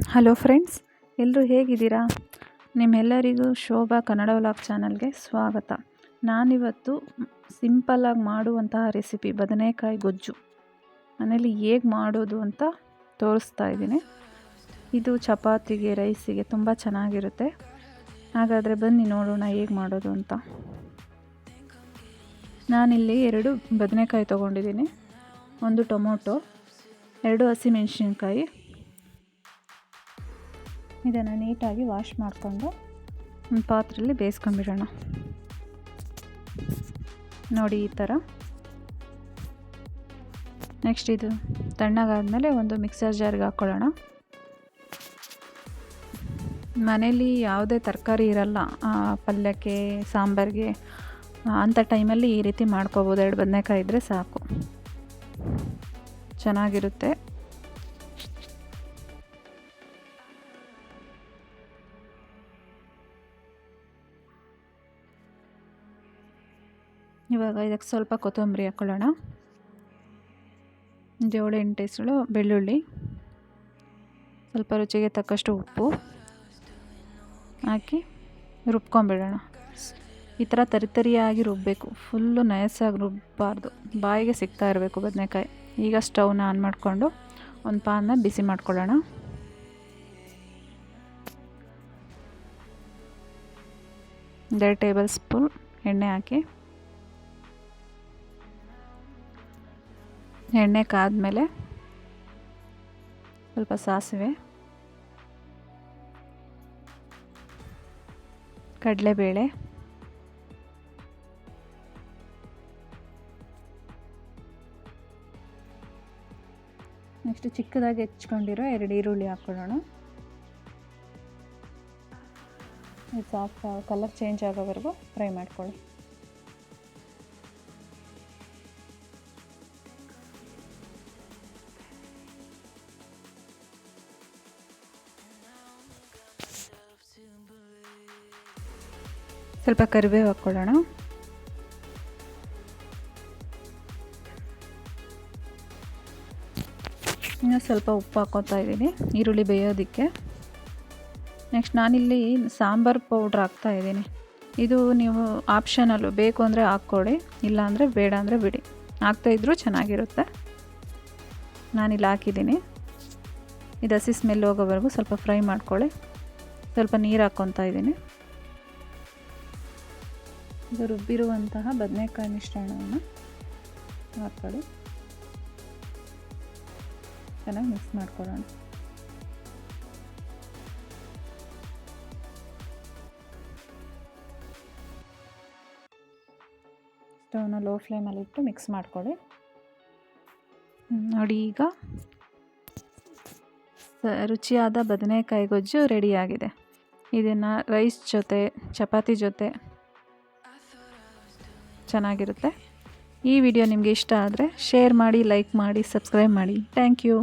Hello friends, ಎಲ್ಲರೂ ಹೇಗಿದ್ದೀರಾ? ನಿಮ್ಮೆಲ್ಲರಿಗೂ ಶೋಭಾ ಕನ್ನಡ ವ್ಲಾಗ್ ಚಾನಲ್ಗೆ ಸ್ವಾಗತ. ನಾನಿವತ್ತು ಸಿಂಪಲ್ಲಾಗಿ ಮಾಡುವಂತಹ ರೆಸಿಪಿ ಬದನೆಕಾಯಿ ಗೊಜ್ಜು ಮನೇಲಿ ಹೇಗೆ ಮಾಡೋದು ಅಂತ ತೋರಿಸ್ತಾ ಇದ್ದೀನಿ. ಇದು ಚಪಾತಿಗೆ, ರೈಸಿಗೆ ತುಂಬ ಚೆನ್ನಾಗಿರುತ್ತೆ. ಹಾಗಾದರೆ ಬನ್ನಿ ನೋಡೋಣ ಹೇಗೆ ಮಾಡೋದು ಅಂತ. ನಾನಿಲ್ಲಿ 2 ಬದನೆಕಾಯಿ ತೊಗೊಂಡಿದ್ದೀನಿ, 1 ಟೊಮೊಟೊ, 2 ಹಸಿಮೆಣಸಿನ್ಕಾಯಿ. ಇದನ್ನು ನೀಟಾಗಿ ವಾಶ್ ಮಾಡಿಕೊಂಡು ಒಂದು ಪಾತ್ರೆಯಲ್ಲಿ ಬೇಯಿಸ್ಕೊಂಡ್ಬಿಡೋಣ. ನೋಡಿ ಈ ಥರ. ನೆಕ್ಸ್ಟ್ ಇದು ತಣ್ಣಗಾದ್ಮೇಲೆ ಒಂದು ಮಿಕ್ಸರ್ ಜಾರ್ಗೆ ಹಾಕ್ಕೊಳ್ಳೋಣ. ಮನೇಲಿ ಯಾವುದೇ ತರಕಾರಿ ಇರಲ್ಲ ಪಲ್ಯಕ್ಕೆ, ಸಾಂಬಾರಿಗೆ, ಅಂಥ ಟೈಮಲ್ಲಿ ಈ ರೀತಿ ಮಾಡ್ಕೋಬೋದು. 2 ಬದನೆಕಾಯಿ ಇದ್ದರೆ ಸಾಕು, ಚೆನ್ನಾಗಿರುತ್ತೆ. ಇವಾಗ ಇದಕ್ಕೆ ಸ್ವಲ್ಪ ಕೊತ್ತಂಬರಿ ಹಾಕ್ಕೊಳ್ಳೋಣ. 7-8 ಎಸಳು ಬೆಳ್ಳುಳ್ಳಿ, ಸ್ವಲ್ಪ ರುಚಿಗೆ ತಕ್ಕಷ್ಟು ಉಪ್ಪು ಹಾಕಿ ರುಬ್ಕೊಂಬಿಡೋಣ. ಈ ಥರ ತರಿಯಾಗಿ ರುಬ್ಬಬೇಕು, ಫುಲ್ಲು ನಯಸ್ಸಾಗಿ ರುಬ್ಬಾರ್ದು, ಬಾಯಿಗೆ ಸಿಗ್ತಾ ಇರಬೇಕು ಬದನೆಕಾಯಿ. ಈಗ ಸ್ಟವ್ನ ಆನ್ ಮಾಡಿಕೊಂಡು ಒಂದು ಪಾನ್ನ ಬಿಸಿ ಮಾಡ್ಕೊಳ್ಳೋಣ. ಒಂದು ಟೇಬಲ್ ಸ್ಪೂನ್ ಎಣ್ಣೆ ಹಾಕಿ, ಎಣ್ಣೆ ಕಾದ್ಮೇಲೆ ಸ್ವಲ್ಪ ಸಾಸಿವೆ, ಕಡಲೆಬೇಳೆ, ನೆಕ್ಸ್ಟ್ ಚಿಕ್ಕದಾಗಿ ಹೆಚ್ಕೊಂಡಿರೋ 2 ಈರುಳ್ಳಿ ಹಾಕ್ಕೊಳ್ಳೋಣ. ಇದು ಸಾಫ್ಟ್ ಕಲರ್ ಚೇಂಜ್ ಆಗೋವರೆಗೂ ಫ್ರೈ ಮಾಡ್ಕೊಳ್ಳಿ. ಸ್ವಲ್ಪ ಕರಿಬೇವು ಹಾಕ್ಕೊಳ್ಳೋಣ. ಇನ್ನು ಸ್ವಲ್ಪ ಉಪ್ಪು ಹಾಕ್ಕೊತಾ ಇದ್ದೀನಿ ಈರುಳ್ಳಿ ಬೇಯೋದಕ್ಕೆ. ನೆಕ್ಸ್ಟ್ ನಾನಿಲ್ಲಿ ಸಾಂಬಾರು ಪೌಡ್ರ್ ಹಾಕ್ತಾ ಇದ್ದೀನಿ. ಇದು ನೀವು ಆಪ್ಷನಲ್ಲು, ಬೇಕು ಅಂದರೆ ಹಾಕ್ಕೊಳ್ಳಿ, ಇಲ್ಲ ಅಂದರೆ ಬೇಡ ಅಂದರೆ ಬಿಡಿ. ಹಾಕ್ತಾಯಿದ್ರೂ ಚೆನ್ನಾಗಿರುತ್ತೆ. ನಾನಿಲ್ಲಿ ಹಾಕಿದ್ದೀನಿ. ಇದು ಹಸಿ ಸ್ಮೆಲ್ ಹೋಗೋವರೆಗೂ ಸ್ವಲ್ಪ ಫ್ರೈ ಮಾಡ್ಕೊಳ್ಳಿ. ಸ್ವಲ್ಪ ನೀರು ಹಾಕ್ಕೊತಾ ಇದ್ದೀನಿ. ಇದು ರುಬ್ಬಿರುವಂತಹ ಬದನೆಕಾಯಿ ಮಿಶ್ರಣವನ್ನು ಹಾಕ್ಕೊಳ್ಳಿ, ಚೆನ್ನಾಗಿ ಮಿಕ್ಸ್ ಮಾಡ್ಕೊಳ್ಳೋಣ. ಸ್ಟವ್ನ ಲೋ ಫ್ಲೇಮಲ್ಲಿ ಇಟ್ಟು ಮಿಕ್ಸ್ ಮಾಡ್ಕೊಳ್ಳಿ. ನೋಡಿ, ಈಗ ರುಚಿಯಾದ ಬದನೆಕಾಯಿ ಗೊಜ್ಜು ರೆಡಿಯಾಗಿದೆ. ಇದನ್ನು ರೈಸ್ ಜೊತೆ, ಚಪಾತಿ ಜೊತೆ ಚೆನ್ನಾಗಿರುತ್ತೆ. ಈ ವಿಡಿಯೋ ನಿಮಗೆ ಇಷ್ಟ ಆದರೆ ಶೇರ್ ಮಾಡಿ, ಲೈಕ್ ಮಾಡಿ, ಸಬ್ಸ್ಕ್ರೈಬ್ ಮಾಡಿ. Thank you.